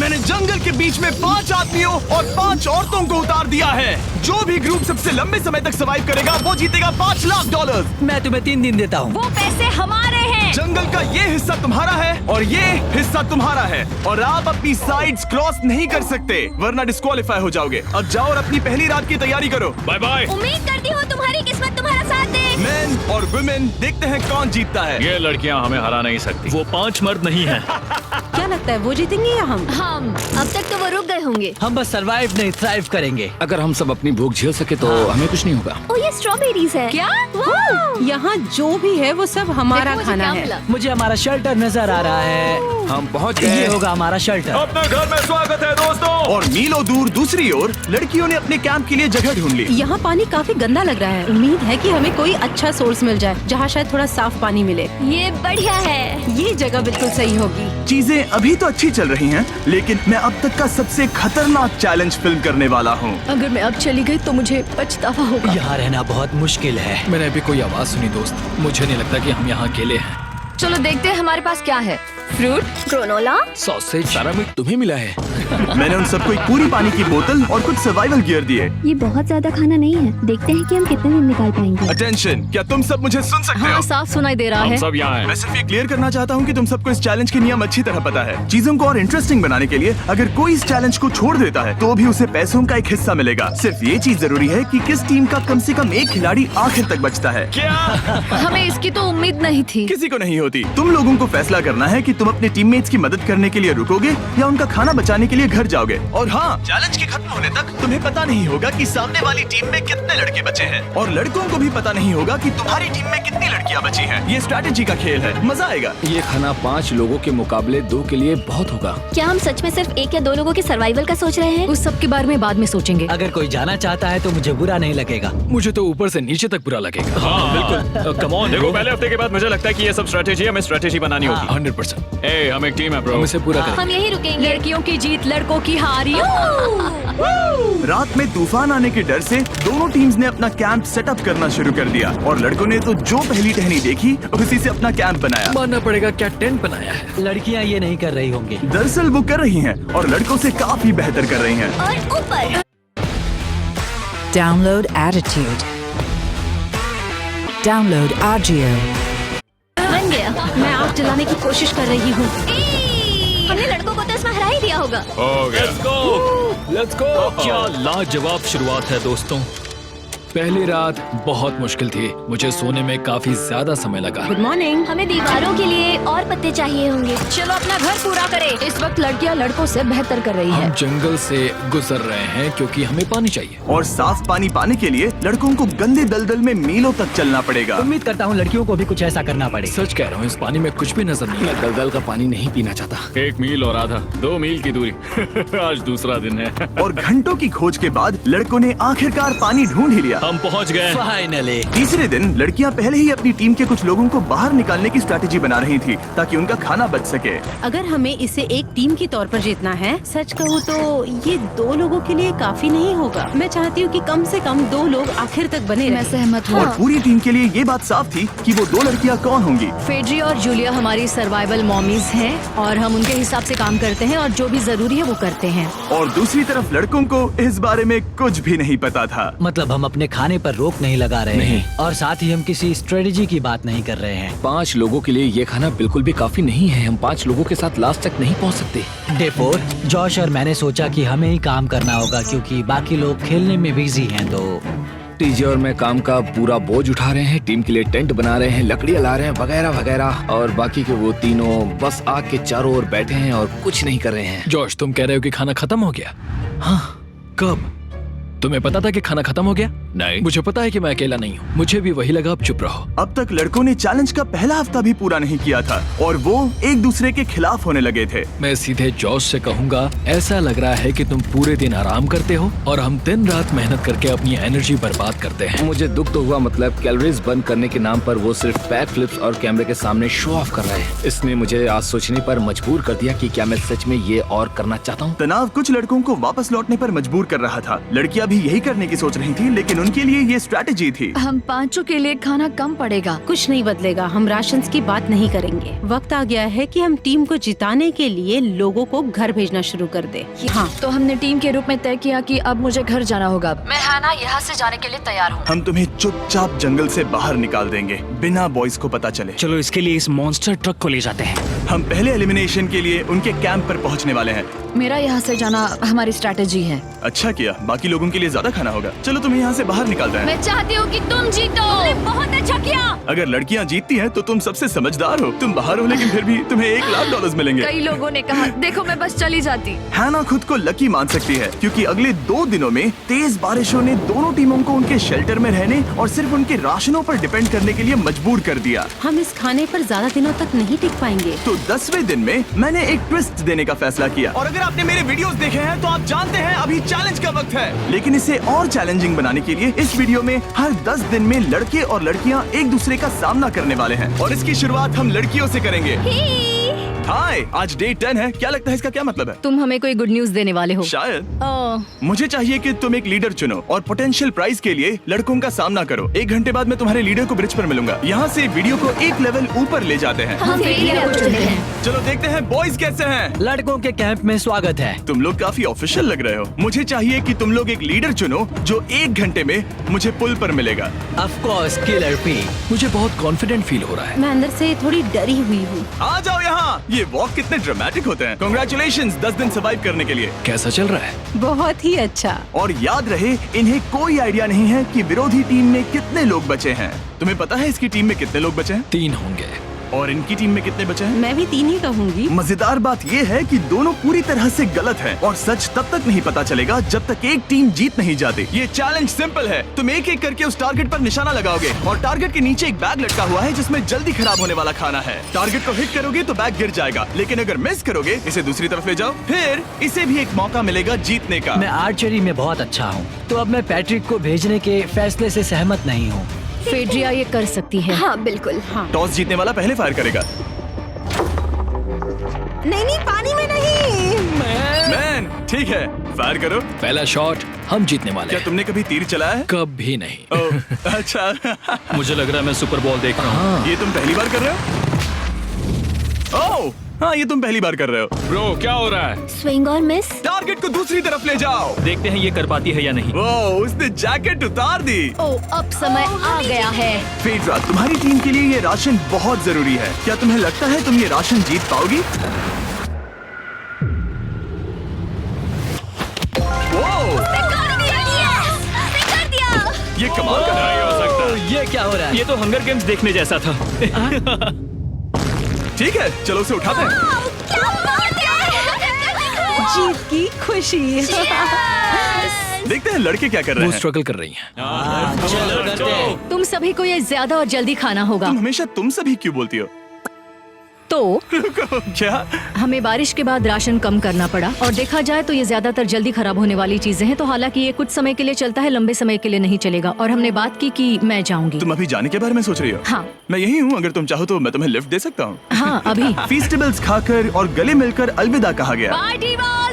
मैंने जंगल के बीच में 5 आदमियों और 5 औरतों को उतार दिया है। जो भी ग्रुप सबसे लंबे समय तक सर्वाइव करेगा वो जीतेगा $5 लाख। मैं तुम्हें 3 दिन देता हूँ। वो पैसे हमारे हैं। जंगल का ये हिस्सा तुम्हारा है और ये हिस्सा तुम्हारा है और आप अपनी साइड्स क्रॉस नहीं कर सकते वरना डिस्क्वालीफाई हो जाओगे। अब जाओ और अपनी पहली रात की तैयारी करो। Bye bye. उम्मीद करती हूँ तुम्हारी किस्मत तुम्हारा साथ दे। मेन और वुमेन देखते हैं कौन जीतता है। ये लड़कियां हमें हरा नहीं सकती। वो 5 मर्द नहीं हैं। क्या लगता है वो जीतेंगे या हम? अब तक तो वो रुक गए होंगे। हम बस सरवाइव नहीं थ्राइव करेंगे। अगर हम सब अपनी भूख झेल सके तो हमें कुछ नहीं होगा। ओ ये स्ट्रॉबेरीज है क्या? यहाँ जो भी है वो सब हमारा खाना है। मुझे हमारा शेल्टर नजर आ रहा है। हम पहुँच ये गए। होगा हमारा शेल्टर। अपने घर में स्वागत है दोस्तों। और मीलों दूर दूसरी ओर लड़कियों ने अपने कैंप के लिए जगह ढूंढ ली। यहाँ पानी काफी गंदा लग रहा है। उम्मीद है कि हमें कोई अच्छा सोर्स मिल जाए जहाँ शायद थोड़ा साफ पानी मिले। ये बढ़िया है। ये जगह बिल्कुल सही होगी। चीजें अभी तो अच्छी चल रही हैं, लेकिन मैं अब तक का सबसे खतरनाक चैलेंज फिल्म करने वाला हूँ। अगर मैं अब चली गई तो मुझे पछतावा होगा। यहाँ रहना बहुत मुश्किल है। मैंने अभी कोई आवाज सुनी दोस्त। मुझे नहीं लगता कि हम यहाँ अकेले हैं। चलो देखते हैं हमारे पास क्या है। Fruit, granola. सॉसेज, सारा मीट तुम्हें मिला है। मैंने उन सबको एक पूरी पानी की बोतल और कुछ सर्वाइवल गियर दिए। ये बहुत ज्यादा खाना नहीं है। देखते हैं कि हम कितने दिन निकाल पाएंगे। अटेंशन, क्या तुम सब मुझे सुन सकते हो? साफ सुनाई दे रहा हम सब यहाँ हैं। मैं सिर्फ ये क्लियर करना चाहता हूँ कि तुम सबको इस चैलेंज के नियम अच्छी तरह पता है। चीजों को और इंटरेस्टिंग बनाने के लिए अगर कोई इस चैलेंज को छोड़ देता है तो भी उसे पैसों का एक हिस्सा मिलेगा। सिर्फ ये चीज जरूरी है कि किस टीम का कम से कम एक खिलाड़ी आखिर तक बचता है। हमें इसकी तो उम्मीद नहीं थी। किसी को नहीं होती। तुम लोगों को फैसला करना है कि तुम अपने टीममेट्स की मदद करने के लिए रुकोगे या उनका खाना बचाने के लिए घर जाओगे। और हाँ, चैलेंज के खत्म होने तक तुम्हें पता नहीं होगा कि सामने वाली टीम में कितने लड़के बचे हैं और लड़कों को भी पता नहीं होगा कि तुम्हारी टीम में कितनी लड़कियां बची हैं। ये स्ट्रैटेजी का खेल है, मजा आएगा। ये खाना 5 लोगों के मुकाबले 2 के लिए बहुत होगा। क्या हम सच में सिर्फ 1 या 2 लोगों के सर्वाइवल का सोच रहे हैं? उस सब के बारे में बाद में सोचेंगे। अगर कोई जाना चाहता है तो मुझे बुरा नहीं लगेगा। मुझे तो ऊपर से नीचे तक बुरा लगेगा। हाँ बिल्कुल। Come on. देखो पहले हफ्ते के बाद मुझे लगता है कि ये सब स्ट्रेटेजी हमें स्ट्रेटेजी बनानी होगी। 100%। ए हम एक टीम है ब्रो। हम इसे पूरा करेंगे। हम यही रुकेंगे। लड़कियों की जीत, लड़कों की हार। रात में तूफान आने के डर से दोनों टीम्स ने अपना कैंप सेटअप करना शुरू कर दिया और लड़कों ने तो जो पहली टहनी देखी उसी से अपना कैंप बनाया। मानना पड़ेगा क्या टेंट बनाया है। लड़कियाँ ये नहीं कर रही होंगी। दरअसल वो कर रही हैं और लड़कों से काफी बेहतर कर रही हैं। और ऊपर Download Attitude. Download Agio. बन गया। मैं आग जलाने की कोशिश कर रही हूँ। हमने लड़कों को तो इसमें हरा ही दिया होगा। Let's go. क्या लाजवाब शुरुआत है दोस्तों। पहली रात बहुत मुश्किल थी। मुझे सोने में काफी ज्यादा समय लगा। Good morning. हमें दीवारों के लिए और पत्ते चाहिए होंगे। चलो अपना घर पूरा करें। इस वक्त लड़कियां लड़कों से बेहतर कर रही है। हम जंगल से गुजर रहे हैं क्योंकि हमें पानी चाहिए। और साफ पानी पाने के लिए लड़कों को गंदे दलदल में मीलों तक चलना पड़ेगा। उम्मीद करता हूँ लड़कियों को भी कुछ ऐसा करना पड़े। सच कह रहा हूँ, इस पानी में कुछ भी नजर नहीं। मैं दलदल का पानी नहीं पीना चाहता। 1 मील और आधा, 2 मील की दूरी। आज दूसरा दिन है। और घंटों की खोज के बाद लड़कों ने आखिरकार पानी ढूंढ ही लिया। हम पहुँच गए। फाइनली। तीसरे दिन लड़कियां पहले ही अपनी टीम के कुछ लोगों को बाहर निकालने की स्ट्रैटेजी बना रही थी ताकि उनका खाना बच सके। अगर हमें इसे एक टीम के तौर पर जीतना है, सच कहूँ तो ये 2 लोगों के लिए काफी नहीं होगा। मैं चाहती हूँ कि कम से कम 2 लोग आखिर तक बने मैं रहें। सहमत हूँ। और पूरी टीम के लिए ये बात साफ थी कि वो 2 लड़कियां कौन होंगी। फेड्री और जूलिया हमारी सर्वाइवल मॉमीज हैं और हम उनके हिसाब से काम करते हैं और जो भी जरूरी है वो करते हैं। और दूसरी तरफ लड़कों को इस बारे में कुछ भी नहीं पता था। मतलब हम अपने खाने पर रोक नहीं लगा रहे हैं और साथ ही हम किसी स्ट्रेटेजी की बात नहीं कर रहे हैं। 5 लोगों के लिए ये खाना बिल्कुल भी काफी नहीं है। हम 5 लोगों के साथ लास्ट तक नहीं पहुंच सकते। डे 4 जॉश और मैंने सोचा कि हमें ही काम करना होगा क्योंकि बाकी लोग खेलने में बिजी हैं। तो टीजे और मैं काम का पूरा बोझ उठा रहे हैं। टीम के लिए टेंट बना रहे हैं, लकड़ियाँ ला रहे हैं, वगैरह वगैरह। और बाकी के वो तीनों बस आग के चारों ओर बैठे हैं और कुछ नहीं कर रहे हैं। जॉश, तुम कह रहे हो कि खाना खत्म हो गया? हाँ, कब? तुम्हें पता था कि खाना खत्म हो गया? नहीं, मुझे पता है कि मैं अकेला नहीं हूँ। मुझे भी वही लगा। अब चुप रहो। अब तक लड़कों ने चैलेंज का पहला हफ्ता भी पूरा नहीं किया था और वो एक दूसरे के खिलाफ होने लगे थे। मैं सीधे जॉश से कहूँगा, ऐसा लग रहा है कि तुम पूरे दिन आराम करते हो और हम दिन रात मेहनत करके अपनी एनर्जी बर्बाद करते हैं। मुझे दुख तो हुआ, मतलब कैलोरीज बर्न करने के नाम पर वो सिर्फ बैक फ्लिप्स और कैमरे के सामने शो ऑफ कर रहे हैं। इसने मुझे आज सोचने पर मजबूर कर दिया कि क्या मैं सच में ये और करना चाहता हूँ। तनाव कुछ लड़कों को वापस लौटने पर मजबूर कर रहा था। लड़कियां भी भी यही करने की सोच रही थी, लेकिन उनके लिए ये स्ट्रेटेजी थी। हम पांचों के लिए खाना कम पड़ेगा। कुछ नहीं बदलेगा, हम राशंस की बात नहीं करेंगे। वक्त आ गया है कि हम टीम को जिताने के लिए लोगों को घर भेजना शुरू कर दे। हाँ, तो हमने टीम के रूप में तय किया कि अब मुझे घर जाना होगा। मैं हैना यहाँ से जाने के लिए तैयार हूँ। हम तुम्हें चुपचाप जंगल से बाहर निकाल देंगे बिना बॉयज को पता चले। चलो इसके लिए इस मॉन्स्टर ट्रक को ले जाते हैं। हम पहले एलिमिनेशन के लिए उनके कैंप पर पहुंचने वाले हैं। मेरा यहाँ से जाना हमारी स्ट्रेटेजी है। अच्छा किया, बाकी लोगों के लिए ज्यादा खाना होगा। चलो तुम्हें यहाँ से बाहर निकालते हैं। मैं चाहती हूँ कि तुम जीतो। बहुत अच्छा किया। अगर लड़कियाँ जीतती हैं तो तुम सबसे समझदार हो। तुम बाहर हो लेकिन फिर भी तुम्हें $1,00,000 मिलेंगे। कई लोगों ने कहा देखो मैं बस चली जाती। हैना खुद को लकी मान सकती है क्योंकि अगले 2 दिनों में तेज बारिशों ने दोनों टीमों को उनके शेल्टर में रहने और सिर्फ उनके राशनों पर डिपेंड करने के लिए मजबूर कर दिया। हम इस खाने पर ज्यादा दिनों तक नहीं टिक पाएंगे। तो 10वें दिन में मैंने एक ट्विस्ट देने का फैसला किया। और अगर आपने मेरे वीडियोस देखे हैं तो आप जानते हैं अभी चैलेंज का वक्त है। लेकिन इसे और चैलेंजिंग बनाने के लिए इस वीडियो में हर 10 दिन में लड़के और लड़कियां एक दूसरे का सामना करने वाले हैं और इसकी शुरुआत हम लड़कियों से करेंगे। हाय, आज डे 10 है। क्या लगता है इसका क्या मतलब है? तुम हमें कोई गुड न्यूज देने वाले हो शायद। ओह, मुझे चाहिए कि तुम एक लीडर चुनो और पोटेंशियल प्राइज के लिए लड़कों का सामना करो। 1 घंटे बाद मैं तुम्हारे लीडर को ब्रिज पर मिलूंगा। यहाँ से वीडियो को एक लेवल ऊपर ले जाते हैं। हम फेलियर को चुनते हैं। चलो देखते हैं बॉयज कैसे हैं। लड़कों के कैंप में स्वागत है। तुम लोग काफी ऑफिशियल लग रहे हो। मुझे चाहिए कि तुम लोग एक लीडर चुनो जो 1 घंटे में मुझे पुल पर मिलेगा। Of course killer P. मुझे बहुत कॉन्फिडेंट फील हो रहा है। मैं अंदर से थोड़ी डरी हुई हूँ। आ जाओ यहाँ। ये वॉक कितने ड्रामेटिक होते हैं। कांग्रेचुलेशंस 10 दिन सर्वाइव करने के लिए। कैसा चल रहा है? बहुत ही अच्छा। और याद रहे इन्हें कोई आइडिया नहीं है कि विरोधी टीम में कितने लोग बचे हैं। तुम्हें पता है इसकी टीम में कितने लोग बचे हैं? 3 होंगे। और इनकी टीम में कितने बचे हैं? मैं भी 3 ही कहूँगी। मजेदार बात ये है कि दोनों पूरी तरह से गलत हैं और सच तब तक नहीं पता चलेगा जब तक एक टीम जीत नहीं जाती। ये चैलेंज सिंपल है। तुम एक एक करके उस टारगेट पर निशाना लगाओगे और टारगेट के नीचे एक बैग लटका हुआ है जिसमें जल्दी खराब होने वाला खाना है। टारगेट को हिट करोगे तो बैग गिर जाएगा, लेकिन अगर मिस करोगे इसे दूसरी तरफ ले जाओ, फिर इसे भी एक मौका मिलेगा जीतने का। मैं आर्चरी में बहुत अच्छा हूँ, तो अब मैं पैट्रिक को भेजने के फैसले से सहमत नहीं हूँ। फेड्रिया ये कर सकती है। हाँ बिल्कुल। हाँ। टॉस जीतने वाला पहले फायर करेगा। नहीं, पानी में नहीं। मैन, ठीक है, फायर करो। पहला शॉट हम जीतने वाले क्या हैं। तुमने कभी तीर चलाया है? कभी नहीं। ओह, अच्छा। मुझे लग रहा है मैं सुपर बॉल देख रहा हूँ। ये तुम पहली बार कर रहे हो? ओह, हाँ, ये तुम पहली बार कर रहे हो। ब्रो क्या हो रहा है? स्विंग और मिस। टारगेट को दूसरी तरफ ले जाओ। देखते हैं ये कर पाती है या नहीं। ओह, उसने जैकेट उतार दी। ओह, अब समय आ गया है। फेड्रा, तुम्हारी टीम के लिए ये राशन बहुत जरूरी है। क्या तुम्हें लगता है तुम ये राशन जीत पाओगी? ये कमाल का नहीं हो सकता। ये क्या हो रहा है? ये तो हंगर गेम्स देखने जैसा था। ठीक है, चलो उसे उठाते हैं। जीत की खुशी। देखते हैं लड़के क्या कर रहे वो हैं। स्ट्रगल कर रही हैं। चलो करते हैं। तुम सभी को ये ज्यादा और जल्दी खाना होगा। तुम हमेशा तुम सभी क्यों बोलती हो? तो क्या? हमें बारिश के बाद राशन कम करना पड़ा और देखा जाए तो ये ज्यादातर जल्दी खराब होने वाली चीजें हैं। तो हालांकि ये कुछ समय के लिए चलता है, लंबे समय के लिए नहीं चलेगा। और हमने बात की कि मैं जाऊंगी। तुम अभी जाने के बारे में सोच रही हो? हाँ। मैं यही हूँ, अगर तुम चाहो तो मैं तुम्हें लिफ्ट दे सकता हूँ। हाँ, अभी। फीस्टेबल्स खाकर और गले मिलकर अलविदा कहा गया।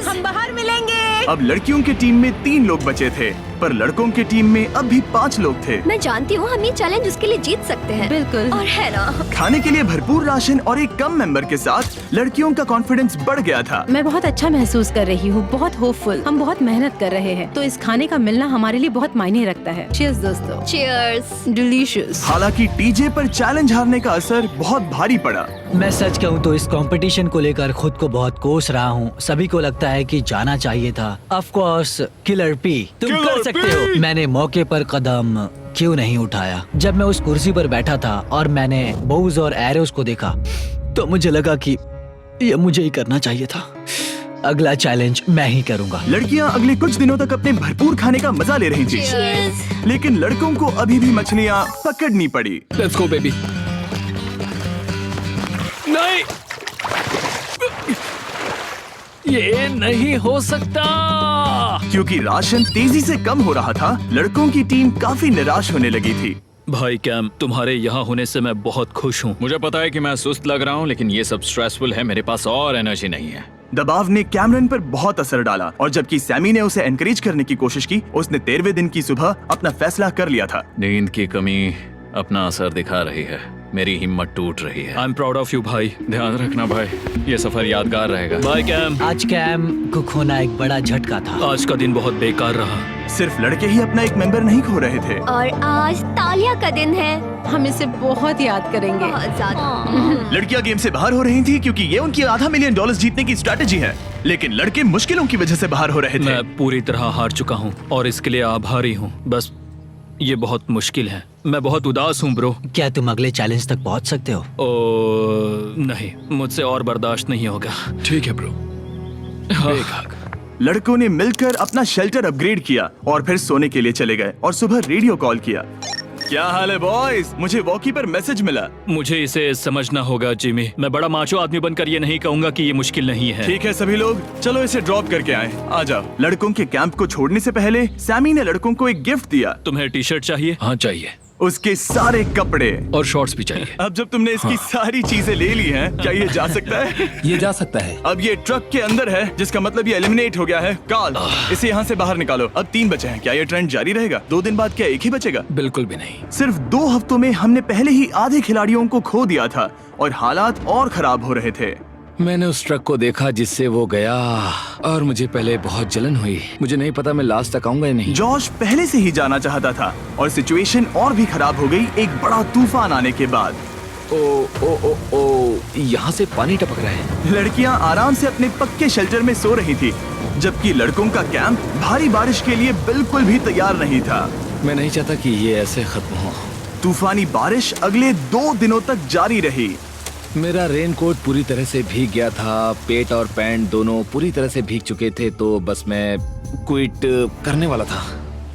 हम बाहर मिलेंगे। अब लड़कियों की टीम में 3 लोग बचे थे, पर लड़कों की टीम में अब भी 5 लोग थे। मैं जानती हूँ हम ये चैलेंज उसके लिए जीत सकते हैं। बिल्कुल। और है ना। खाने के लिए भरपूर राशन और एक कम मेंबर के साथ लड़कियों का कॉन्फिडेंस बढ़ गया था। मैं बहुत अच्छा महसूस कर रही हूँ, बहुत होपफुल। हम बहुत मेहनत कर रहे हैं, तो इस खाने का मिलना हमारे लिए बहुत मायने रखता है। चीयर्स दोस्तों। चीयर्स। डिलीशियस। हालांकि टीजे पर चैलेंज हारने का असर बहुत भारी पड़ा। मैं सच कहूँ तो इस कंपटीशन को लेकर खुद को बहुत कोस रहा हूँ। सभी को लगता है कि जाना चाहिए था। ऑफ कोर्स किलर पी, तुम कर सकते हो। मैंने मौके पर कदम क्यों नहीं उठाया? जब मैं उस कुर्सी पर बैठा था और मैंने बोव्स और एरोस को देखा तो मुझे लगा कि ये मुझे ही करना चाहिए था। अगला चैलेंज मैं ही करूंगा। लड़कियां अगले कुछ दिनों तक अपने भरपूर खाने का मजा ले रही थी, लेकिन लड़कों को अभी भी मछलियां पकड़नी पड़ी। Let's go baby. नहीं, ये नहीं हो सकता। क्योंकि राशन तेजी से कम हो रहा था, लड़कों की टीम काफी निराश होने लगी थी। भाई कैम, तुम्हारे यहाँ होने से मैं बहुत खुश हूँ। मुझे पता है कि मैं सुस्त लग रहा हूँ, लेकिन ये सब स्ट्रेसफुल है। मेरे पास और एनर्जी नहीं है। दबाव ने कैमरन पर बहुत असर डाला और जबकि सैमी ने उसे एनकरेज करने की कोशिश की, उसने 13वें दिन की सुबह अपना फैसला कर लिया था। नींद की कमी अपना असर दिखा रही है, मेरी हिम्मत टूट रही है। I am proud of you भाई, ध्यान रखना भाई, ये सफर यादगार रहेगा। Bye cam. आज कैम को खोना एक बड़ा झटका था। आज का दिन बहुत बेकार रहा। सिर्फ लड़के ही अपना एक मेंबर नहीं खो रहे थे। और आज तालिया का दिन है। हम इसे बहुत याद करेंगे। बहुत ज्यादा। लड़कियां गेम से बाहर हो रही थी क्योंकि ये उनकी $500 मिलियन जीतने की स्ट्रेटेजी है, लेकिन लड़के मुश्किलों की वजह से बाहर हो रहे थे। मैं पूरी तरह हार चुका हूँ और इसके लिए आभारी हूँ। बस ये बहुत मुश्किल है, मैं बहुत उदास हूँ ब्रो। क्या तुम अगले चैलेंज तक पहुंच सकते हो? नहीं, मुझसे और बर्दाश्त नहीं होगा। ठीक है ब्रो। लड़कों ने मिलकर अपना शेल्टर अपग्रेड किया और फिर सोने के लिए चले गए और सुबह रेडियो कॉल किया। क्या हाल है बॉयज? मुझे वॉकी पर मैसेज मिला। मुझे इसे समझना होगा जिमी। मैं बड़ा माचो आदमी बनकर ये नहीं कहूंगा कि ये मुश्किल नहीं है। ठीक है सभी लोग, चलो इसे ड्रॉप करके आए। आ जाओ। लड़कों के कैंप को छोड़ने से पहले सैमी ने लड़कों को एक गिफ्ट दिया। तुम्हें टी शर्ट चाहिए? हाँ चाहिए, उसके सारे कपड़े और शॉर्ट्स भी चाहिए। अब जब तुमने इसकी सारी चीजें ले ली हैं, क्या ये जा सकता है? ये जा सकता है। अब ये ट्रक के अंदर है, जिसका मतलब ये एलिमिनेट हो गया है। कार्ल, इसे यहाँ से बाहर निकालो। अब 3 बचे हैं। क्या ये ट्रेंड जारी रहेगा? 2 दिन बाद क्या एक ही बचेगा? बिल्कुल भी नहीं। सिर्फ 2 हफ्तों में हमने पहले ही आधे खिलाड़ियों को खो दिया था और हालात और खराब हो रहे थे। मैंने उस ट्रक को देखा जिससे वो गया और मुझे पहले बहुत जलन हुई। मुझे नहीं पता मैं लास्ट तक आऊंगा या नहीं। जॉश पहले से ही जाना चाहता था और सिचुएशन और भी खराब हो गई एक बड़ा तूफान आने के बाद। ओ ओ ओ ओ, यहाँ से पानी टपक रहा है। लड़कियां आराम से अपने पक्के शेल्टर में सो रही थी, जबकि लड़कों का कैंप भारी बारिश के लिए बिल्कुल भी तैयार नहीं था। मैं नहीं चाहता कि ये ऐसे खत्म हो। तूफानी बारिश अगले 2 दिनों तक जारी रही। मेरा रेनकोट पूरी तरह से भीग गया था, पेट और पैंट दोनों पूरी तरह से भीग चुके थे, तो बस मैं क्विट करने वाला था।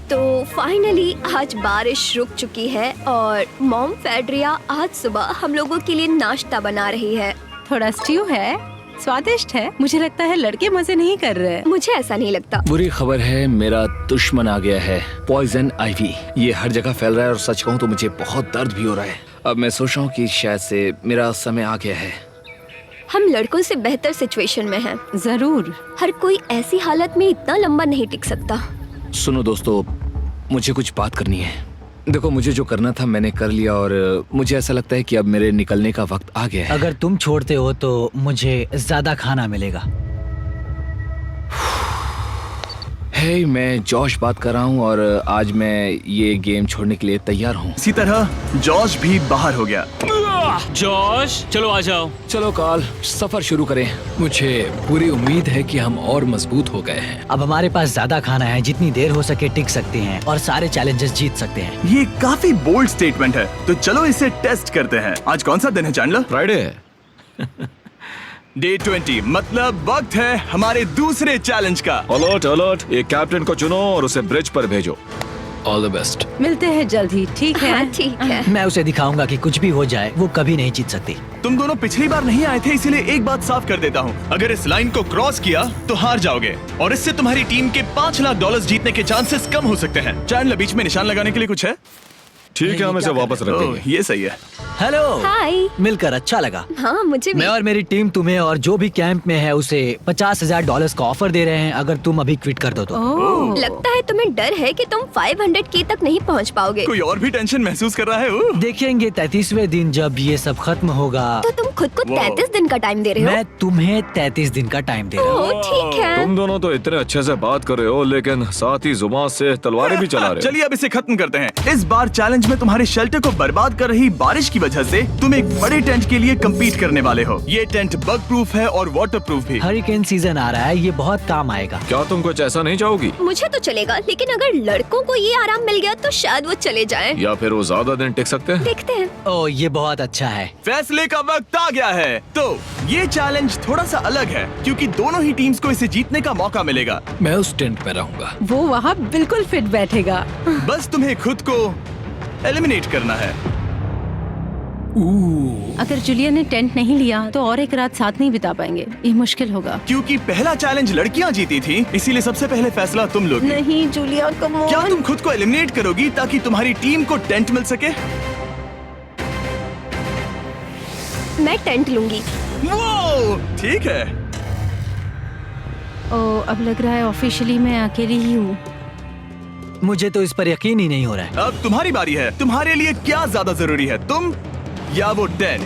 तो फाइनली आज बारिश रुक चुकी है और मॉम फेड्रिया आज सुबह हम लोगों के लिए नाश्ता बना रही है। थोड़ा स्ट्यू है, स्वादिष्ट है। मुझे लगता है लड़के मजे नहीं कर रहे। मुझे ऐसा नहीं लगता। बुरी खबर है, मेरा दुश्मन आ गया है, पॉइजन आइवी। ये हर जगह फैल रहा है और सच कहूँ तो मुझे बहुत दर्द भी हो रहा है। अब मैं सोच रहा हूँ कि शायद से मेरा समय आ गया है। हम लड़कों से बेहतर सिचुएशन में हैं। जरूर। हर कोई ऐसी हालत में इतना लंबा नहीं टिक सकता। सुनो दोस्तों, मुझे कुछ बात करनी है। देखो, मुझे जो करना था मैंने कर लिया और मुझे ऐसा लगता है कि अब मेरे निकलने का वक्त आ गया है। अगर तुम छोड़ते हो तो मुझे ज्यादा खाना मिलेगा। हे, मैं जॉश बात कर रहा हूँ और आज मैं ये गेम छोड़ने के लिए तैयार हूँ। इसी तरह जॉश भी बाहर हो गया। जॉश, चलो आ जाओ। चलो कार्ल, सफर शुरू करें। मुझे पूरी उम्मीद है कि हम और मजबूत हो गए हैं। अब हमारे पास ज्यादा खाना है, जितनी देर हो सके टिक सकते हैं और सारे चैलेंजेस जीत सकते हैं। ये काफी बोल्ड स्टेटमेंट है, तो चलो इसे टेस्ट करते हैं। आज कौन सा दिन है चैंडलर? फ्राइडे है। डे 20, मतलब वक्त है हमारे दूसरे चैलेंज का। अलर्ट अलर्ट, एक कैप्टन को चुनो और उसे ब्रिज पर भेजो। All the best. मिलते हैं जल्द ही, ठीक है? हाँ, ठीक है। मैं उसे दिखाऊंगा कि कुछ भी हो जाए वो कभी नहीं जीत सकती। तुम दोनों पिछली बार नहीं आए थे, इसीलिए एक बात साफ कर देता हूँ। अगर इस लाइन को क्रॉस किया तो हार जाओगे और इससे तुम्हारी टीम के $5 लाख जीतने के चांसेस कम हो सकते हैं। चैंडलर, बीच में निशान लगाने के लिए कुछ है? ठीक है, हम इसे वापस रख देंगे। ये सही है। हेलो। हाय। मिलकर अच्छा लगा। हाँ, मुझे भी। मैं और मेरी टीम तुम्हें और जो भी कैंप में है उसे $50,000 का ऑफर दे रहे हैं अगर तुम अभी क्विट कर दो तो। लगता है तुम्हें डर है कि तुम 500K तक नहीं पहुंच पाओगे। कोई और भी टेंशन महसूस कर रहा है? देखेंगे 33वें दिन जब ये सब खत्म होगा। तो तुम खुद को 33 दिन का टाइम दे रहे हो? मैं तुम्हें 33 दिन का टाइम दे रहा हूँ। ओह, ठीक है। तुम दोनों तो इतने अच्छे से बात कर रहे हो, लेकिन साथ ही जुबान से तलवारें भी चला रहे हो। चलिए अब इसे खत्म करते हैं। इस बार चैलेंज में तुम्हारे शेल्टर को बर्बाद कर रही बारिश की वजह से तुम एक बड़े टेंट के लिए कम्पीट करने वाले हो। ये टेंट बग प्रूफ है और वाटर प्रूफ भी। हरिकेन सीजन आ रहा है, ये बहुत काम आएगा। क्या तुम कुछ ऐसा नहीं चाहोगी? मुझे तो चलेगा, लेकिन अगर लड़कों को ये आराम मिल गया तो शायद वो चले जाएं। या फिर वो ज्यादा दिन टिक सकते हैं? देखते हैं। ओह, ये बहुत अच्छा है। फैसले का वक्त आ गया है। तो ये चैलेंज थोड़ा सा अलग है क्योंकि दोनों ही टीम्स को इसे जीतने का मौका मिलेगा। मैं उस टेंट में रहूंगा। वो वहाँ बिल्कुल फिट बैठेगा। बस तुम्हें खुद को एलिमिनेट करना है। अगर जूलिया ने टेंट नहीं लिया तो और एक रात साथ नहीं बिता पाएंगे। ये मुश्किल होगा। क्योंकि पहला चैलेंज लड़कियां जीती थी, इसीलिए सबसे पहले फैसला तुम लोगी। नहीं जूलिया, कम ऑन। क्या तुम खुद को एलिमिनेट करोगी ताकि तुम्हारी टीम को टेंट मिल सके? मैं टेंट लूंगी। वो ठीक है। अब लग रहा है ऑफिशियली मैं अकेली ही हूँ। मुझे तो इस पर यकीन ही नहीं हो रहा है। अब तुम्हारी बारी है। तुम्हारे लिए क्या ज्यादा जरूरी है, तुम या वो टेंट?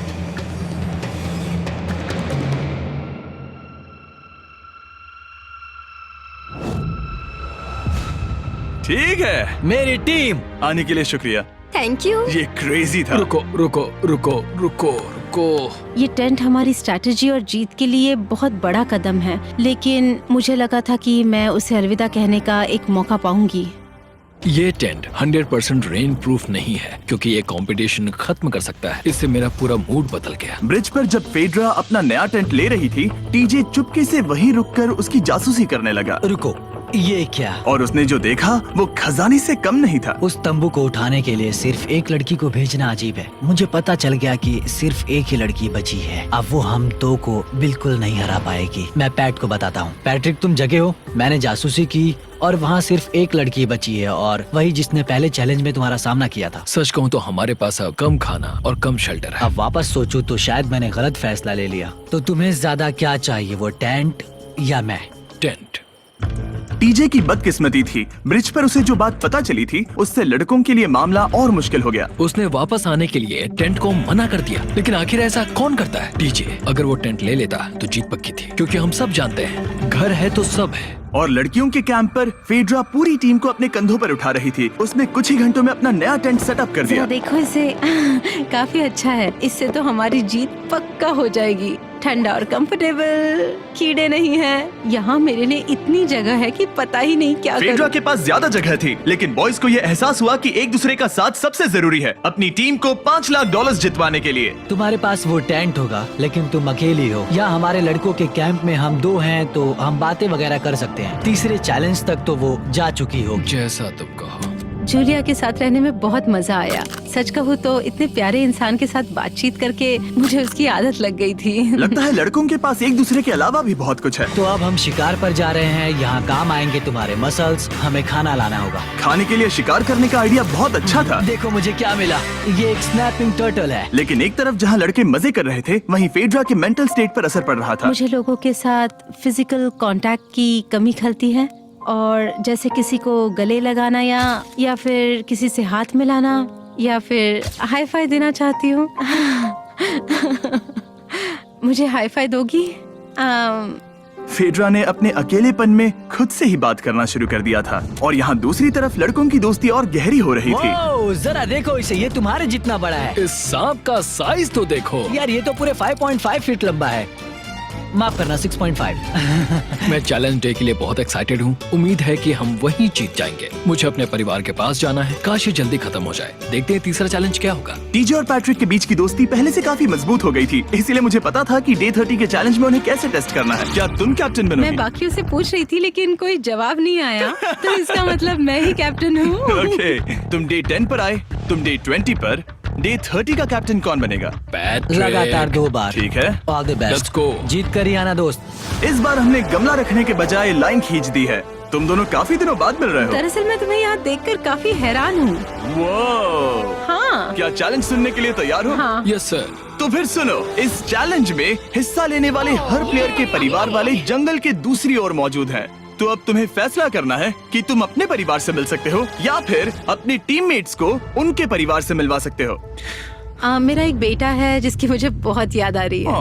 ठीक है, मेरी टीम। आने के लिए शुक्रिया। Thank you. ये क्रेजी था। रुको रुको रुको रुको रुको। ये टेंट हमारी स्ट्रैटेजी और जीत के लिए बहुत बड़ा कदम है, लेकिन मुझे लगा था कि मैं उसे अलविदा कहने का एक मौका पाऊंगी। ये टेंट 100% रेन प्रूफ नहीं है, क्योंकि ये कंपटीशन खत्म कर सकता है। इससे मेरा पूरा मूड बदल गया। ब्रिज पर जब फेड्रा अपना नया टेंट ले रही थी, टीजे चुपके से वहीं रुककर उसकी जासूसी करने लगा। रुको, ये क्या? और उसने जो देखा वो खजाने से कम नहीं था। उस तंबू को उठाने के लिए सिर्फ एक लड़की को भेजना अजीब है। मुझे पता चल गया कि सिर्फ एक ही लड़की बची है। अब वो हम दो को बिल्कुल नहीं हरा पाएगी। मैं पैट को बताता हूँ। पैट्रिक, तुम जगे हो? मैंने जासूसी की और वहाँ सिर्फ एक लड़की बची है, और वही जिसने पहले चैलेंज में तुम्हारा सामना किया था। सच कहूँ तो हमारे पास अब कम खाना और कम शेल्टर है। अब वापस सोचूं तो शायद मैंने गलत फैसला ले लिया। तो तुम्हें ज्यादा क्या चाहिए, वो टेंट या मैं? टेंट। टीजे की बदकिस्मती थी, ब्रिज पर उसे जो बात पता चली थी उससे लड़कों के लिए मामला और मुश्किल हो गया। उसने वापस आने के लिए टेंट को मना कर दिया, लेकिन आखिर ऐसा कौन करता है? टीजे, अगर वो टेंट ले लेता तो जीत पक्की थी, क्योंकि हम सब जानते हैं घर है तो सब है। और लड़कियों के कैंप पर फेड्रा पूरी टीम को अपने कंधों पर उठा रही थी। उसने कुछ ही घंटों में अपना नया टेंट सेटअप कर दिया। जरा देखो इसे। काफी अच्छा है। इससे तो हमारी जीत पक्का हो जाएगी। ठंडा और कंफर्टेबल, कीड़े नहीं हैं। यहाँ मेरे लिए इतनी जगह है कि पता ही नहीं क्या फेड्रा करूं। के पास ज्यादा जगह थी, लेकिन बॉयज को यह एहसास हुआ कि एक दूसरे का साथ सबसे जरूरी है अपनी टीम को $5 लाख जितवाने के लिए। तुम्हारे पास वो टेंट होगा, लेकिन तुम अकेली हो। या हमारे लड़कों के कैंप में हम दो हैं तो हम बातें वगैरह कर सकते हैं। तीसरे चैलेंज तक तो वो जा चुकी हो। जैसा तुम कहो। जूलिया के साथ रहने में बहुत मजा आया। सच कहूँ तो इतने प्यारे इंसान के साथ बातचीत करके मुझे उसकी आदत लग गई थी। लगता है लड़कों के पास एक दूसरे के अलावा भी बहुत कुछ है। तो अब हम शिकार पर जा रहे हैं। यहाँ काम आएंगे तुम्हारे मसल्स। हमें खाना लाना होगा। खाने के लिए शिकार करने का आइडिया बहुत अच्छा था। देखो मुझे क्या मिला। ये एक स्नैपिंग टर्टल है। लेकिन एक तरफ जहाँ लड़के मजे कर रहे थे, वहीं फेड्रा के मेंटल स्टेट पर असर पड़ रहा था। मुझे लोगों के साथ फिजिकल कांटेक्ट की कमी खलती है, और जैसे किसी को गले लगाना या फिर किसी से हाथ मिलाना या फिर हाई फाई देना चाहती हूँ। मुझे हाई फाई दोगी? फेड्रा ने अपने अकेलेपन में खुद से ही बात करना शुरू कर दिया था, और यहाँ दूसरी तरफ लड़कों की दोस्ती और गहरी हो रही थी। वाओ, जरा देखो इसे, ये तुम्हारे जितना बड़ा है। इस सांप का साइज तो देखो यार, ये तो पूरे 5.5 फीट लंबा है। माफ करना, 6.5। मैं चैलेंज डे के लिए बहुत एक्साइटेड हूँ। उम्मीद है कि हम वहीं जीत जाएंगे। मुझे अपने परिवार के पास जाना है। काश ये जल्दी खत्म हो जाए। देखते हैं तीसरा चैलेंज क्या होगा। टीजे और पैट्रिक के बीच की दोस्ती पहले से काफी मजबूत हो गई थी, इसीलिए मुझे पता था कि डे 30 के चैलेंज में उन्हें कैसे टेस्ट करना है। क्या तुम कैप्टन मैं बनोगी? बाकियों से पूछ रही थी, लेकिन कोई जवाब नहीं आया, तो इसका मतलब मैं ही कैप्टन हूँ। ओके, तुम डे 10 पर आए, तुम डे 20 पर। डे 30 का कैप्टन कौन बनेगा? पैट्रिक। लगातार 2 बार। ठीक है, all the best. Let's go। जीत कर ही आना दोस्त। इस बार हमने गमला रखने के बजाय लाइन खींच दी है। तुम दोनों काफी दिनों बाद मिल रहे हो। दरअसल मैं तुम्हें यहाँ देखकर काफी हैरान हूँ। वो हाँ। क्या चैलेंज सुनने के लिए तैयार हो? हाँ। Yes sir. तो फिर सुनो, इस चैलेंज में हिस्सा लेने वाले हर प्लेयर के परिवार वाले जंगल के दूसरी ओर मौजूद हैं। तो अब तुम्हें फैसला करना है कि तुम अपने परिवार से मिल सकते हो या फिर अपने टीममेट्स को उनके परिवार से मिलवा सकते हो। मेरा एक बेटा है जिसकी मुझे बहुत याद आ रही है,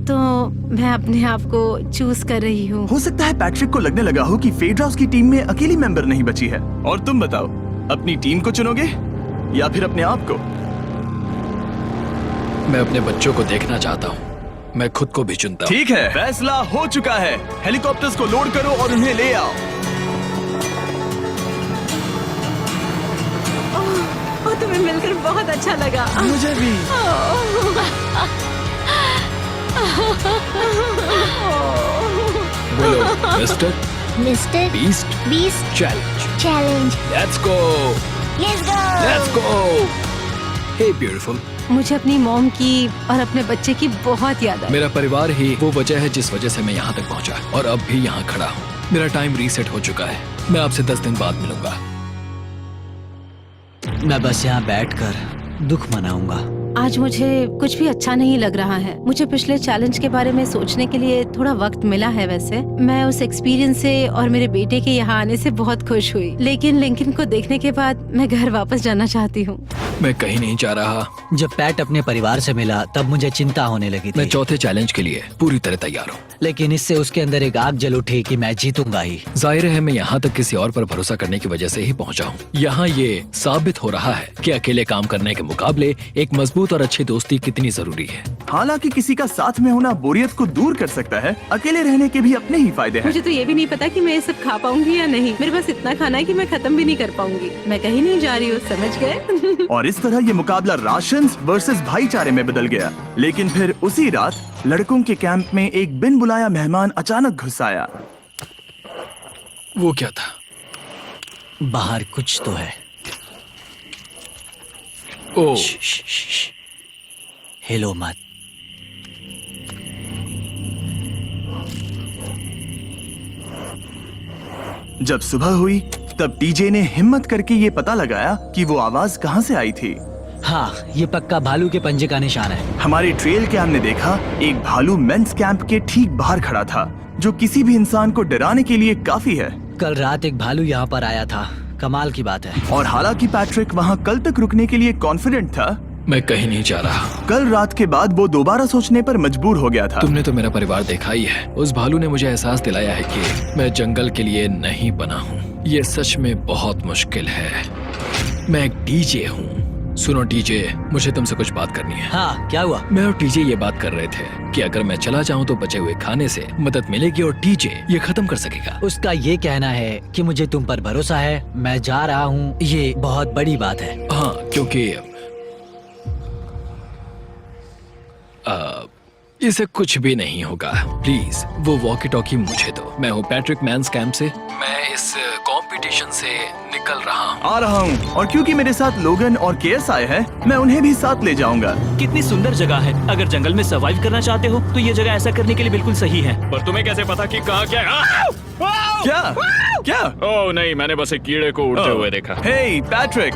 तो मैं अपने आप को चूज कर रही हूँ। हो सकता है पैट्रिक को लगने लगा हो कि फेड्रा उसकी टीम में अकेली मेंबर नहीं बची है। और तुम बताओ, अपनी टीम को चुनोगे या फिर अपने आप को? मैं अपने बच्चों को देखना चाहता हूँ। मैं खुद को भी चुनता हूँ। ठीक है, फैसला हो चुका है। हेलीकॉप्टर्स को लोड करो और उन्हें ले आओ। तुम्हें मिलकर बहुत अच्छा लगा। मुझे भी। बोलो Mister Mister Beast challenge. Let's go. Let's go. Hey beautiful. मुझे अपनी मॉम की और अपने बच्चे की बहुत याद आई। मेरा परिवार ही वो वजह है जिस वजह से मैं यहाँ तक पहुँचा, और अब भी यहाँ खड़ा हूँ। मेरा टाइम रीसेट हो चुका है। मैं आपसे 10 दिन बाद मिलूंगा। मैं बस यहाँ बैठकर दुख मनाऊंगा। आज मुझे कुछ भी अच्छा नहीं लग रहा है। मुझे पिछले चैलेंज के बारे में सोचने के लिए थोड़ा वक्त मिला है। वैसे मैं उस एक्सपीरियंस से और मेरे बेटे के यहाँ आने से बहुत खुश हुई, लेकिन लिंकन को देखने के बाद मैं घर वापस जाना चाहती हूँ। मैं कहीं नहीं जा रहा। जब पैट अपने परिवार से मिला तब मुझे चिंता होने लगी थी। मैं चौथे चैलेंज के लिए पूरी तरह तैयार हूँ, लेकिन इससे उसके अंदर एक आग जल उठी कि मैं जीतूंगा ही। जाहिर है मैं यहाँ तक किसी और पर भरोसा करने की वजह से ही पहुँचा हूँ। यहाँ ये साबित हो रहा है कि अकेले काम करने के मुकाबले एक मजबूत और अच्छी दोस्ती कितनी जरूरी है। हालांकि किसी का साथ में होना बोरियत को दूर कर सकता है, अकेले रहने के भी अपने ही फायदे हैं। मुझे तो ये भी नहीं पता कि मैं ये सब खा पाऊंगी या नहीं। मेरे पास इतना खाना है कि मैं खत्म भी नहीं कर पाऊंगी। मैं कहीं नहीं जा रही हूँ, समझ गए? और इस तरह ये मुकाबला राशंस वर्सेस भाईचारे में बदल गया। लेकिन फिर उसी रात लड़कों के कैंप में एक बिन बुलाया मेहमान अचानक घुस आया। वो क्या था? बाहर कुछ तो है। ओ, हिलो मत। जब सुबह हुई तब टीजे ने हिम्मत करके ये पता लगाया कि वो आवाज कहाँ से आई थी। हाँ, ये पक्का भालू के पंजे का निशान है। हमारे ट्रेल कैम ने देखा एक भालू मेंस कैंप के ठीक बाहर खड़ा था, जो किसी भी इंसान को डराने के लिए काफी है। कल रात एक भालू यहाँ पर आया था, कमाल की बात है। और हालांकि पैट्रिक वहाँ कल तक रुकने के लिए कॉन्फिडेंट था, मैं कहीं नहीं जा रहा। कल रात के बाद वो दोबारा सोचने पर मजबूर हो गया था। तुमने तो मेरा परिवार देखा ही है। उस भालू ने मुझे एहसास दिलाया है कि मैं जंगल के लिए नहीं बना हूँ। ये सच में बहुत मुश्किल है। मैं एक डीजे हूँ। सुनो टीजे, मुझे तुमसे कुछ बात करनी है। हाँ, क्या हुआ? मैं और टीजे ये बात कर रहे थे कि अगर मैं चला जाऊँ तो बचे हुए खाने से मदद मिलेगी और टीजे ये खत्म कर सकेगा। उसका ये कहना है कि मुझे तुम पर भरोसा है, मैं जा रहा हूँ। ये बहुत बड़ी बात है। हाँ, क्योंकि इसे कुछ भी नहीं होगा। प्लीज वो वॉकी टॉकी मुझे दो। मैं हूँ पैट्रिक मेंस कैंप से। मैं इस कंपटीशन से निकल रहा हूँ। आ रहा हूँ, और क्योंकि मेरे साथ लोगन और केएस आए हैं, मैं उन्हें भी साथ ले जाऊंगा। कितनी सुंदर जगह है। अगर जंगल में सर्वाइव करना चाहते हो तो ये जगह ऐसा करने के लिए बिल्कुल सही है। पर तुम्हें कैसे पता कि कहाँ क्या है? क्या क्या? ओह नहीं, मैंने बस एक कीड़े को उड़ते हुए देखा। हे पैट्रिक,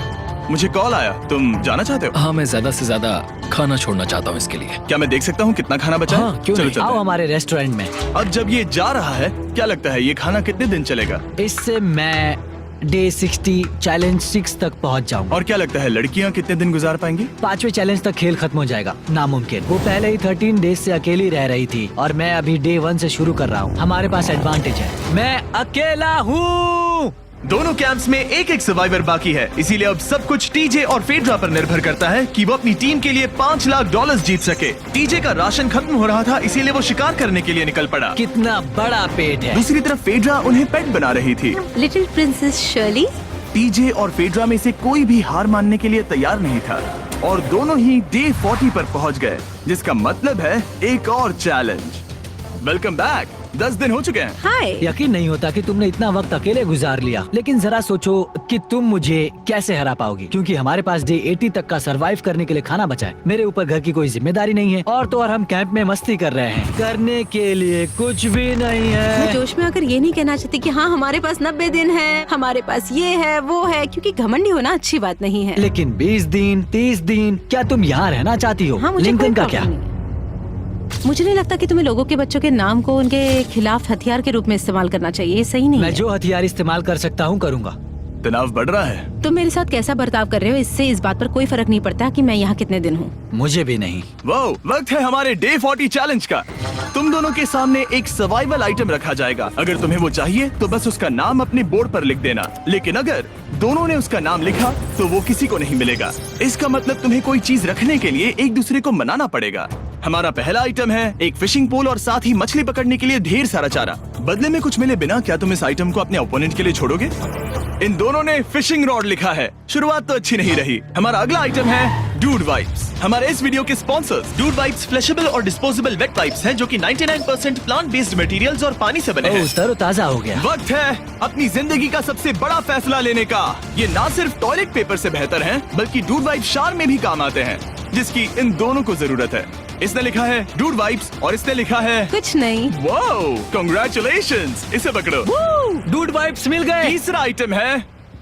मुझे कॉल आया, तुम जाना चाहते हो? हाँ, मैं ज्यादा से ज्यादा खाना छोड़ना चाहता हूँ इसके लिए। क्या मैं देख सकता हूँ कितना खाना बचा है? हाँ, क्यों चलो नहीं? चलते आओ हैं। हमारे रेस्टोरेंट में। अब जब ये जा रहा है, क्या लगता है ये खाना कितने दिन चलेगा? इससे मैं डे 60 चैलेंज 6 तक पहुंच जाऊंगा। और क्या लगता है लड़कियाँ कितने दिन गुजार पाएंगी? 5वें चैलेंज तक खेल खत्म हो जाएगा। नामुमकिन। वो पहले ही 13 डेज से अकेली रह रही थी और मैं अभी डे 1 से शुरू कर रहा हूँ। हमारे पास एडवांटेज है, मैं अकेला हूँ। दोनों कैंप्स में एक एक सर्वाइवर बाकी है, इसीलिए अब सब कुछ टीजे और फेड्रा पर निर्भर करता है कि वो अपनी टीम के लिए $5 लाख जीत सके। टीजे का राशन खत्म हो रहा था, इसीलिए वो शिकार करने के लिए निकल पड़ा। कितना बड़ा पेट है। दूसरी तरफ फेड्रा उन्हें पेट बना रही थी। Little princess Shirley. टीजे और फेड्रा में से कोई भी हार मानने के लिए तैयार नहीं था, और दोनों ही डे 40 पर पहुंच गए, जिसका मतलब है एक और चैलेंज। Welcome back. 10 दिन हो चुके हैं। हाय। यकीन नहीं होता कि तुमने इतना वक्त अकेले गुजार लिया, लेकिन जरा सोचो कि तुम मुझे कैसे हरा पाओगी, क्योंकि हमारे पास डे 80 तक का सरवाइव करने के लिए खाना बचा है। मेरे ऊपर घर की कोई जिम्मेदारी नहीं है, और तो और हम कैंप में मस्ती कर रहे हैं। करने के लिए कुछ भी नहीं मैं है। जोश में आकर ये नहीं कहना चाहती कि हाँ हमारे पास 90 दिन है, हमारे पास ये है वो है, क्योंकि घमंडी होना अच्छी बात नहीं है। लेकिन 20 दिन 30 दिन, क्या तुम यहाँ रहना चाहती हो? हाँ, मुझे लिंकन कोई का प्रॉब्लम क्या? नहीं है। मुझे नहीं लगता कि तुम्हें लोगों के बच्चों के नाम को उनके खिलाफ हथियार के रूप में इस्तेमाल करना चाहिए। ये सही नहीं मैं है। जो हथियार इस्तेमाल कर सकता हूँ करूँगा। तनाव बढ़ रहा है। तुम मेरे साथ कैसा बर्ताव कर रहे हो, इससे इस बात पर कोई फर्क नहीं पड़ता कि मैं यहाँ कितने दिन हूँ। मुझे भी नहीं। वो वक्त है हमारे डे 40 चैलेंज का। तुम दोनों के सामने एक सर्वाइवल आइटम रखा जाएगा। अगर तुम्हें वो चाहिए तो बस उसका नाम अपने बोर्ड पर लिख देना, लेकिन अगर दोनों ने उसका नाम लिखा तो वो किसी को नहीं मिलेगा। इसका मतलब तुम्हें कोई चीज रखने के लिए एक दूसरे को मनाना पड़ेगा। हमारा पहला आइटम है एक फिशिंग पोल और साथ ही मछली पकड़ने के लिए ढेर सारा चारा। बदले में कुछ मिले बिना क्या तुम इस आइटम को अपने ओपोनेंट के लिए छोड़ोगे? इन दोनों ने फिशिंग रॉड लिखा है। शुरुआत तो अच्छी नहीं रही। हमारा अगला आइटम है डूड वाइप्स। हमारे इस वीडियो के स्पॉन्सर्स डूड वाइप्स फ्लैशेबल और डिस्पोजेबल वेट वाइप्स हैं, जो कि 99% प्लांट बेस्ड मटेरियल्स और पानी से बने हैं। तरोताजा हो गया। वक्त है अपनी जिंदगी का सबसे बड़ा फैसला लेने का। ये ना सिर्फ टॉयलेट पेपर से बेहतर हैं, बल्कि डूड वाइप शार में भी काम आते हैं, जिसकी इन दोनों को जरूरत है। इसने लिखा है डूड वाइप्स और इसने लिखा है कुछ नहीं। Wow, congratulations. इसे पकड़ो। डूड वाइप्स मिल गए। तीसरा आइटम है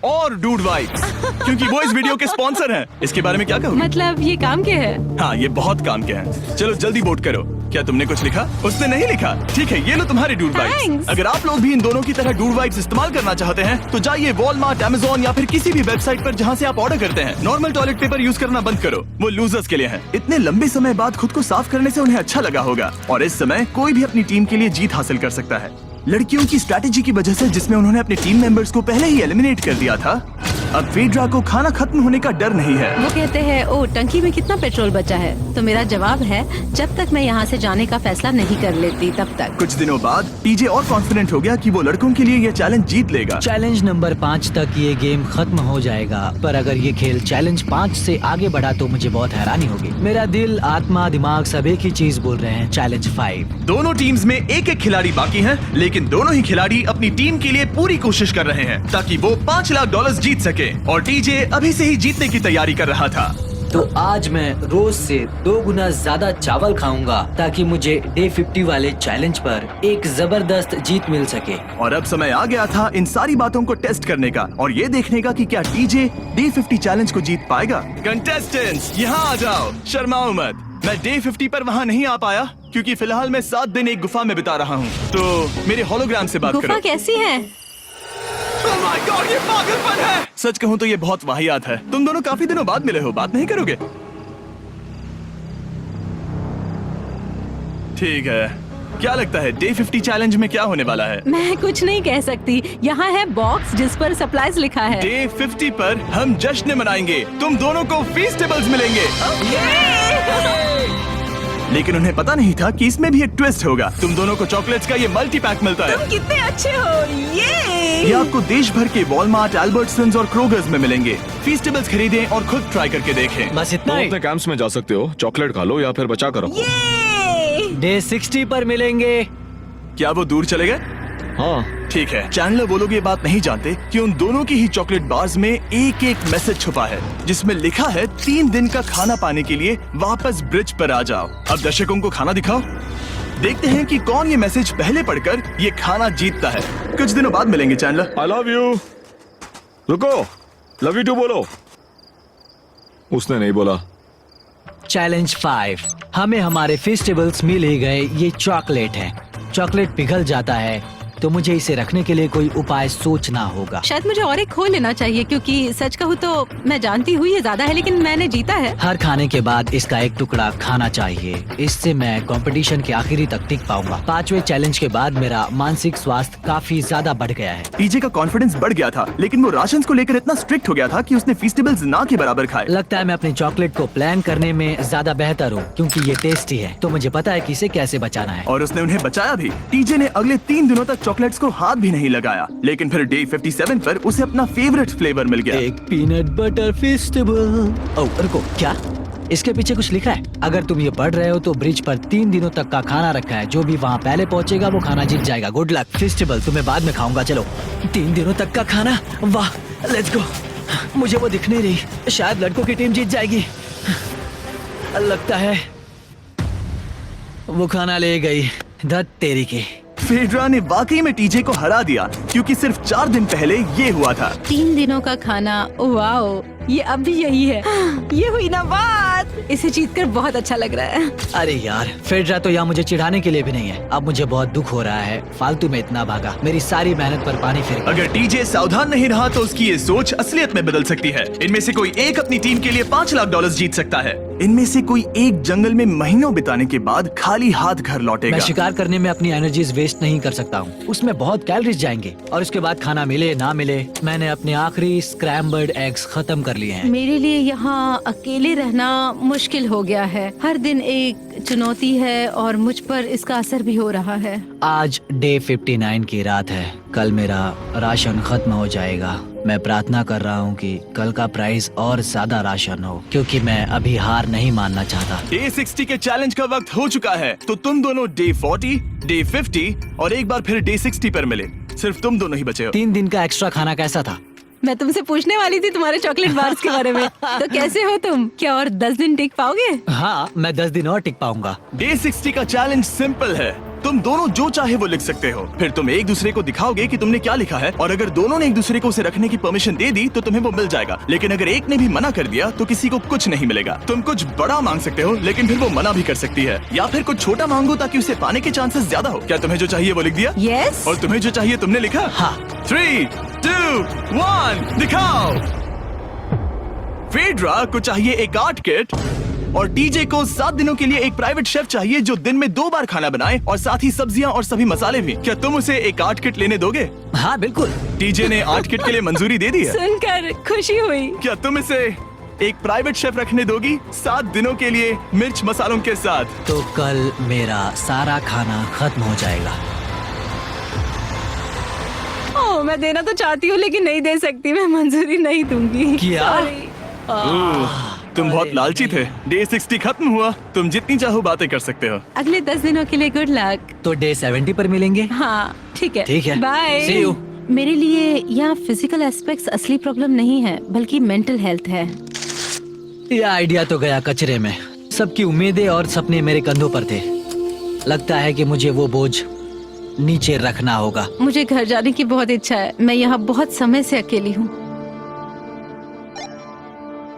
और डूड वाइब्स, क्योंकि वो इस वीडियो के स्पॉन्सर हैं। इसके बारे में क्या कहोगे? मतलब ये काम क्या है? हाँ, ये बहुत काम के हैं। चलो जल्दी वोट करो। क्या तुमने कुछ लिखा? उसने नहीं लिखा। ठीक है, ये लो तुम्हारे डूड वाइब्स। Thanks. अगर आप लोग भी इन दोनों की तरह डूड वाइब्स इस्तेमाल करना चाहते हैं तो जाइए वॉलमार्ट, अमेज़न या फिर किसी भी वेबसाइट पर जहाँ से आप ऑर्डर करते हैं। नॉर्मल टॉयलेट पेपर यूज करना बंद करो, वो लूजर्स के लिए है। इतने लंबे समय बाद खुद को साफ करने से उन्हें अच्छा लगा होगा, और इस समय कोई भी अपनी टीम के लिए जीत हासिल कर सकता है। लड़कियों की स्ट्रैटेजी की वजह से, जिसमें उन्होंने अपने टीम मेंबर्स को पहले ही एलिमिनेट कर दिया था, अब फेड्रा को खाना खत्म होने का डर नहीं है। वो कहते हैं ओ टंकी में कितना पेट्रोल बचा है, तो मेरा जवाब है जब तक मैं यहाँ से जाने का फैसला नहीं कर लेती तब तक। कुछ दिनों बाद टीजे और कॉन्फिडेंट हो गया कि वो लड़कों के लिए ये चैलेंज जीत लेगा। चैलेंज नंबर 5 तक ये गेम खत्म हो जाएगा, पर अगर ये खेल चैलेंज 5 से आगे बढ़ा तो मुझे बहुत हैरानी होगी। मेरा दिल, आत्मा, दिमाग सब एक ही चीज बोल रहे हैं, चैलेंज 5। दोनों टीम्स में एक एक खिलाड़ी बाकी हैं, लेकिन दोनों ही खिलाड़ी अपनी टीम के लिए पूरी कोशिश कर रहे हैं ताकि वो $5 लाख जीत सके, और टीजे अभी से ही जीतने की तैयारी कर रहा था। तो आज मैं रोज से 2 गुना ज्यादा चावल खाऊंगा ताकि मुझे डे 50 वाले चैलेंज पर एक जबरदस्त जीत मिल सके। और अब समय आ गया था इन सारी बातों को टेस्ट करने का और ये देखने का कि क्या टीजे डे 50 चैलेंज को जीत पाएगा। कंटेस्टेंट्स यहाँ आ जाओ, शर्माओ मत। मैं डे 50 पर वहाँ नहीं आ पाया क्योंकि फिलहाल मैं 7 दिन एक गुफा में बिता रहा हूँ, तो मेरे होलोग्राम से बात करो। गुफा कैसी है? Oh my God, ये पागलपन है। सच कहूँ तो ये बहुत वाहियात है। तुम दोनों काफी दिनों बाद मिले हो, बात नहीं करोगे? ठीक है, क्या लगता है डे 50 चैलेंज में क्या होने वाला है? मैं कुछ नहीं कह सकती। यहाँ है बॉक्स जिस पर सप्लाईज लिखा है। डे 50 पर हम जश्न मनाएंगे, तुम दोनों को फीस्टेबल्स मिलेंगे। लेकिन उन्हें पता नहीं था कि इसमें भी एक ट्विस्ट होगा। तुम दोनों को चॉकलेट्स का ये मल्टी पैक मिलता है। तुम कितने अच्छे हो। ये आपको देश भर के वॉलमार्ट, अल्बर्ट्सन्स और क्रोगर्स में मिलेंगे। फीस्टेबल्स खरीदें और खुद ट्राई करके देखें। बस इतना तुम ही। अपने कैंप्स में जा सकते हो, चॉकलेट खा लो या फिर बचा करो। डे 60 पर मिलेंगे। क्या वो दूर चले गए? हाँ, ठीक है। चैंडलर वो लोग ये बात नहीं जानते कि उन दोनों की ही चॉकलेट बार्स में एक एक मैसेज छुपा है जिसमें लिखा है 3 दिन का खाना पाने के लिए वापस ब्रिज पर आ जाओ। अब दर्शकों को खाना दिखाओ, देखते हैं कि कौन ये मैसेज पहले पढ़कर ये खाना जीतता है। कुछ दिनों बाद मिलेंगे चैंडलर। I love you. रुको, लव यू टू बोलो। उसने नहीं बोला। चैलेंज 5, हमें हमारे फेस्टिवल्स मिल ही गए। ये चॉकलेट है। चॉकलेट पिघल जाता है तो मुझे इसे रखने के लिए कोई उपाय सोचना होगा। शायद मुझे और एक खो लेना चाहिए, क्योंकि सच कहूँ तो मैं जानती हूँ ये ज्यादा है, लेकिन मैंने जीता है। हर खाने के बाद इसका एक टुकड़ा खाना चाहिए, इससे मैं कंपटीशन के आखिरी तक टिक पाऊंगा। 5वें चैलेंज के बाद मेरा मानसिक स्वास्थ्य काफी ज्यादा बढ़ गया है। टीजे का कॉन्फिडेंस बढ़ गया था, लेकिन वो राशन को लेकर इतना स्ट्रिक्ट हो गया था कि उसने फीस्टेबल्स ना के बराबर खाए। लगता है मैं अपने चॉकलेट को प्लान करने में ज्यादा बेहतर हूँ, क्योंकि ये टेस्टी है तो मुझे पता है कि इसे कैसे बचाना है। और उसने उन्हें बचाया भी। टीजे ने अगले 3 दिनों तक चॉकलेट्स को हाथ भी नहीं लगाया, लेकिन फिर डे 57 पर उसे अपना फेवरेट फ्लेवर मिल गया। एक पीनट बटर फेस्टिवल। ओह रुको, क्या इसके पीछे कुछ लिखा है? अगर तुम ये पढ़ रहे हो तो ब्रिज पर 3 दिनों तक का खाना रखा है। जो भी वहाँ पहले पहुँचेगा वो खाना जीत जाएगा। Good luck. फेस्टिवल तुम्हें बाद में खाऊंगा। चलो, 3 दिनों तक का खाना, वाह, लेट्स गो। मुझे वो दिख नहीं रही, शायद लड़कों की टीम जीत जाएगी। लगता है वो खाना ले गई। धत तेरी की। फेड्रा ने वाकई में टीजे को हरा दिया, क्योंकि सिर्फ 4 दिन पहले ये हुआ था। 3 दिनों का खाना, वाओ, ये अब भी यही है। ये हुई ना बात। इसे जीतकर बहुत अच्छा लग रहा है। अरे यार, फेड्रा तो यहाँ मुझे चिढ़ाने के लिए भी नहीं है। अब मुझे बहुत दुख हो रहा है, फालतू में इतना भागा, मेरी सारी मेहनत पर पानी फिर गया। अगर टीजे सावधान नहीं रहा तो उसकी ये सोच असलियत में बदल सकती है। इनमें से कोई एक अपनी टीम के लिए $5 लाख जीत सकता है। इनमें से कोई एक जंगल में महीनों बिताने के बाद खाली हाथ घर लौटेगा। मैं शिकार करने में अपनी एनर्जीज वेस्ट नहीं कर सकता हूँ, उसमें बहुत कैलोरीज जाएंगे। और उसके बाद खाना मिले ना मिले, मैंने अपने आखिरी स्क्रैम्बल्ड एग्स खत्म कर लिए हैं। मेरे लिए यहाँ अकेले रहना मुश्किल हो गया है। हर दिन एक चुनौती है और मुझ पर इसका असर भी हो रहा है। आज डे 59 की रात है। कल मेरा राशन खत्म हो जाएगा। मैं प्रार्थना कर रहा हूँ कि कल का प्राइस और ज्यादा राशन हो, क्योंकि मैं अभी हार नहीं मानना चाहता। डे 60 के चैलेंज का वक्त हो चुका है, तो तुम दोनों डे 40, डे 50 और एक बार फिर डे 60 पर मिले। सिर्फ तुम दोनों ही बचे हो। 3 दिन का एक्स्ट्रा खाना कैसा था? मैं तुमसे पूछने वाली थी तुम्हारे चॉकलेट बार्स के बारे में। तो कैसे हो तुम? क्या और 10 दिन टिक पाओगे? हाँ, मैं 10 दिन और टिक पाऊंगा। डे 60 का चैलेंज सिंपल है। तुम दोनों जो चाहे वो लिख सकते हो। फिर तुम एक दूसरे को दिखाओगे कि तुमने क्या लिखा है, और अगर दोनों ने एक दूसरे को उसे रखने की परमिशन दे दी तो तुम्हें वो मिल जाएगा। लेकिन अगर एक ने भी मना कर दिया तो किसी को कुछ नहीं मिलेगा। तुम कुछ बड़ा मांग सकते हो, लेकिन फिर वो मना भी कर सकती है, या फिर कुछ छोटा मांगो ताकि उसे पाने के चांसेस ज्यादा हो। क्या तुम्हें जो चाहिए वो लिख दिया? यस। और तुम्हें जो चाहिए तुमने लिखा? हाँ। 3, 2, 1 दिखाओ। फेड्रा को चाहिए एक आर्ट किट, और टीजे को 7 दिनों के लिए एक प्राइवेट शेफ चाहिए जो दिन में 2 बार खाना बनाए, और साथ ही सब्जियां और सभी मसाले भी। क्या तुम उसे एक आर्ट किट लेने दोगे? हाँ बिल्कुल। टीजे ने आर्ट किट के लिए मंजूरी दे दी है। सुनकर खुशी हुई। क्या तुम इसे एक प्राइवेट शेफ रखने दोगी 7 दिनों के लिए मिर्च मसालों के साथ? तो कल मेरा सारा खाना खत्म हो जाएगा। ओह, मैं देना तो चाहती हूँ लेकिन नहीं दे सकती। मैं मंजूरी नहीं दूंगी। क्या? तुम बहुत लालची थे। डे 60 खत्म हुआ। तुम जितनी चाहो बातें कर सकते हो। अगले 10 दिनों के लिए गुड लक। तो डे 70 पर मिलेंगे। हाँ ठीक है। ठीक है। बाय। See you। मेरे लिए यहाँ फिजिकल एस्पेक्ट्स असली प्रॉब्लम नहीं है, बल्कि मेंटल हेल्थ है। ये आइडिया तो गया कचरे में। सबकी उम्मीदें और सपने मेरे कंधों पर थे। लगता है कि मुझे वो बोझ नीचे रखना होगा। मुझे घर जाने की बहुत इच्छा है। मैं यहाँ बहुत समय से अकेली हूँ।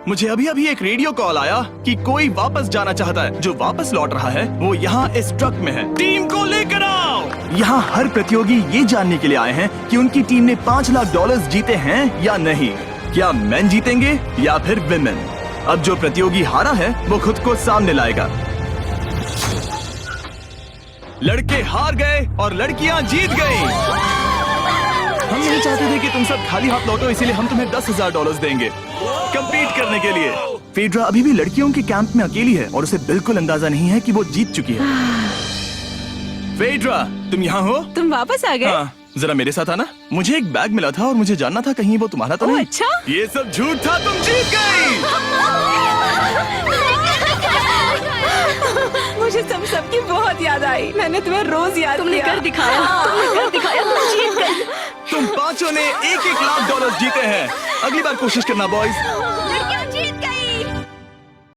मुझे अभी अभी एक रेडियो कॉल आया कि कोई वापस जाना चाहता है। जो वापस लौट रहा है वो यहाँ इस ट्रक में है। टीम को लेकर आओ। यहाँ हर प्रतियोगी ये जानने के लिए आए हैं कि उनकी टीम ने $5 लाख जीते हैं या नहीं। क्या मेन जीतेंगे या फिर विमेन? अब जो प्रतियोगी हारा है वो खुद को सामने लाएगा। लड़के हार गए और लड़कियां जीत गई। हम नहीं चाहते थे कि तुम सब खाली हाथ लौटो, इसीलिए हम तुम्हें $10,000 देंगे कंपीट करने के लिए। फेड्रा अभी भी लड़कियों के कैंप में अकेली है और उसे बिल्कुल अंदाजा नहीं है कि वो जीत चुकी है। फेड्रा, तुम यहाँ हो? तुम वापस आ गए? हाँ, जरा मेरे साथ आना। मुझे एक बैग मिला था और मुझे जानना था कहीं वो तुम्हारा तो नहीं। अच्छा? ये सब झूठ था, तुम जीत गई। मुझे सबकी बहुत याद आई। मैंने तुम्हें रोज याद तुमने कर दिखाया। तुमने कर दिखाया। तुम जीत गई। तुम पांचों ने $1-1 लाख जीते हैं। अगली बार कोशिश करना बॉयज।